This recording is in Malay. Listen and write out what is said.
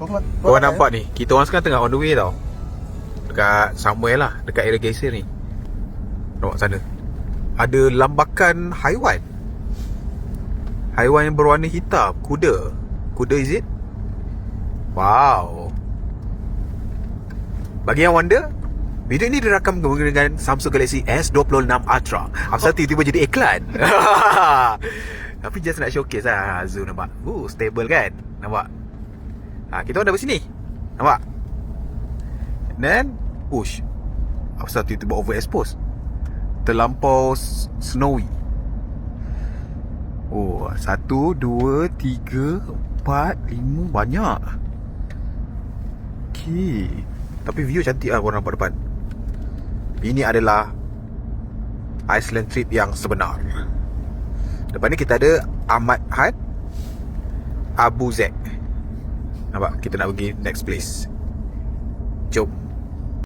Korang nampak ni, kita orang sekarang tengah on the way tau. Dekat somewhere lah, dekat area Geisir ni. Nampak sana ada lambakan haiwan. Haiwan yang berwarna hitam. Kuda is it? Wow. Bagi yang wonder, video ni direkam dengan Samsung Galaxy S26 Ultra. Apasal tiba-tiba jadi iklan. Tapi just nak showcase lah. Zoom nampak. Stable kan? Nampak? Kita orang dah bersini. Nampak? Dan apasal tiba-tiba overexpose? Terlampau snowy. 1, 2, 3, 4, 5. Banyak. Okay. Tapi view cantik lah korang nampak depan. Ini adalah Iceland trip yang sebenar. Depan ni kita ada Ahmad Had Abu Zaid. Nampak? Kita nak pergi next place. Jom.